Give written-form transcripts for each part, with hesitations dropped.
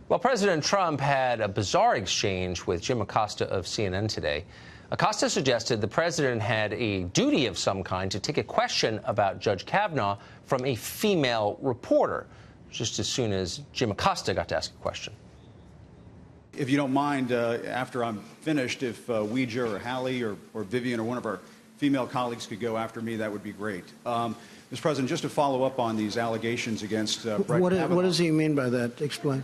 Well, President Trump had a bizarre exchange with Jim Acosta of CNN today. Acosta suggested the president had a duty of some kind to take a question about Judge Kavanaugh from a female reporter, just as soon as Jim Acosta got to ask a question. If you don't mind, after I'm finished, if Ouija or Hallie or Vivian or one of our female colleagues could go after me, that would be great. Mr. President, just to follow up on these allegations against Brett Kavanaugh. What does he mean by that? Explain.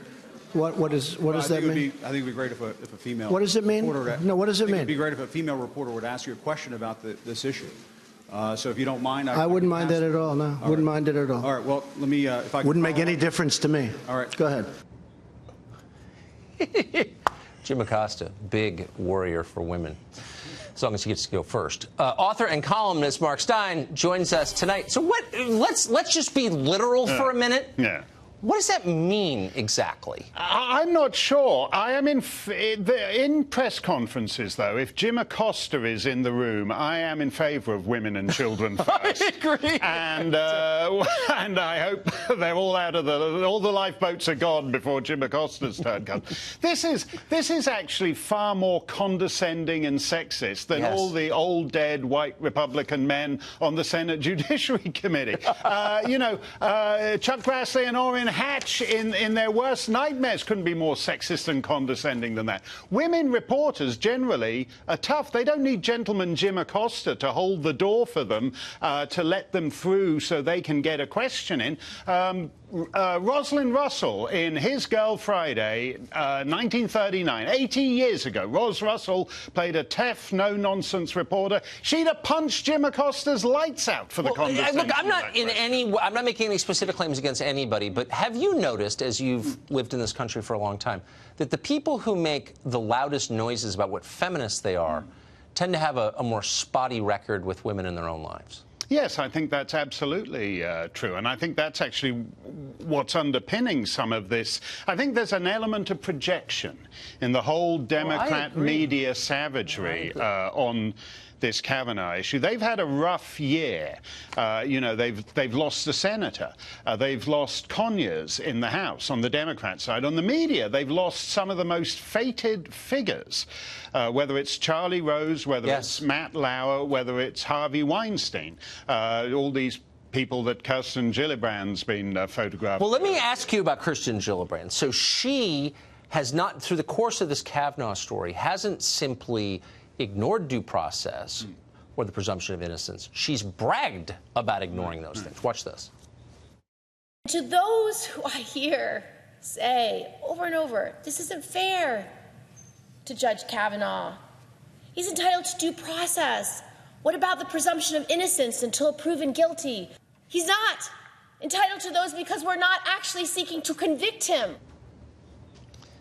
What does that mean? I think it would be great if a female. What does it mean? No, what does it mean? It would be great if a female reporter would ask you a question about this issue. So if you don't mind, I wouldn't mind that at all. No, wouldn't mind it at all. All right. Well, let me. If I wouldn't make any difference to me. All right. Go ahead. Jim Acosta, big warrior for women, as long as he gets to go first. Author and columnist Mark Steyn joins us tonight. So let's just be literal for a minute. Yeah. What does that mean exactly? I'm not sure. I am in press conferences, though. If Jim Acosta is in the room, I am in favour of women and children first. I agree. And I hope they're all out of all the lifeboats are gone before Jim Acosta's turn comes. This is actually far more condescending and sexist than all the old dead white Republican men on the Senate Judiciary Committee. Chuck Grassley and Orrin Hatch in their worst nightmares couldn't be more sexist and condescending than that. Women reporters generally are tough. They don't need gentleman Jim Acosta to hold the door for them, to let them through so they can get a question in. Rosalind Russell, in His Girl Friday, 1939, 80 years ago, Ros Russell played a tough, no-nonsense reporter. She'd have punched Jim Acosta's lights out for the condescension. Look, I'm not making any specific claims against anybody, but have you noticed, as you've lived in this country for a long time, that the people who make the loudest noises about what feminists they are tend to have a more spotty record with women in their own lives? Yes, I think that's absolutely true. And I think that's actually what's underpinning some of this. I think there's an element of projection in the whole Democrat media savagery on this Kavanaugh issue. They've had a rough year. They've lost a senator. They've lost Conyers in the House on the Democrat side. On the media, they've lost some of the most fated figures, whether it's Charlie Rose, whether it's Matt Lauer, whether it's Harvey Weinstein, all these people that Kirsten Gillibrand's been photographed. Well, let me ask you about Kirsten Gillibrand. So she has not, through the course of this Kavanaugh story, hasn't simply ignored due process or the presumption of innocence. She's bragged about ignoring those things. Watch this. To those who I hear say over and over, this isn't fair to Judge Kavanaugh. He's entitled to due process. What about the presumption of innocence until proven guilty? He's not entitled to those because we're not actually seeking to convict him.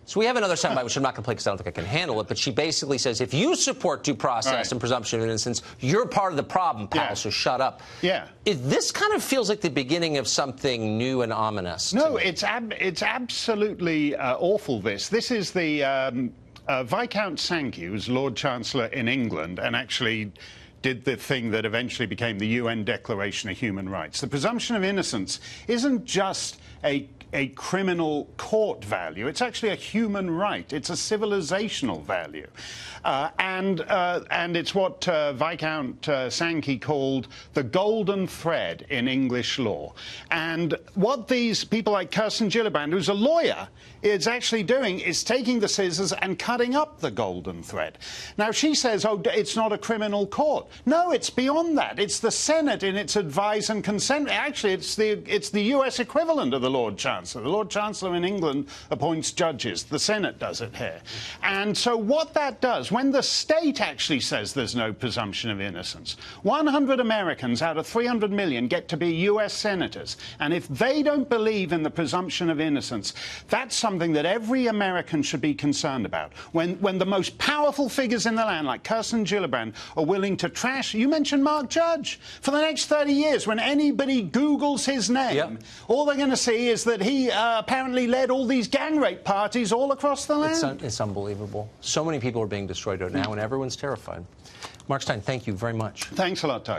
So we have another soundbite, which I'm not going to play because I don't think I can handle it, but she basically says, if you support due process and presumption of innocence, you're part of the problem, pal, so shut up. Yeah. This kind of feels like the beginning of something new and ominous. No, it's absolutely awful, this. This is the Viscount Sankey, who's Lord Chancellor in England, and actually did the thing that eventually became the UN Declaration of Human Rights. The presumption of innocence isn't just a criminal court value. It's actually a human right. It's a civilizational value. And it's what Viscount Sankey called the golden thread in English law. And what these people like Kirsten Gillibrand, who's a lawyer, is actually doing is taking the scissors and cutting up the golden thread. Now, she says, oh, it's not a criminal court. No, it's beyond that. It's the Senate in its advise and consent. Actually, it's the U.S. equivalent of the Lord Chancellor. The Lord Chancellor in England appoints judges. The Senate does it here. And so what that does, when the state actually says there's no presumption of innocence, 100 Americans out of 300 million get to be U.S. senators. And if they don't believe in the presumption of innocence, that's something that every American should be concerned about. When the most powerful figures in the land, like Kirsten Gillibrand, are willing to trash, you mentioned Mark Judge, for the next 30 years, when anybody Googles his name, all they're going to see is that he apparently led all these gang rape parties all across the land. It's unbelievable. So many people are being destroyed right now, and everyone's terrified. Mark Steyn, thank you very much. Thanks a lot, Tucker.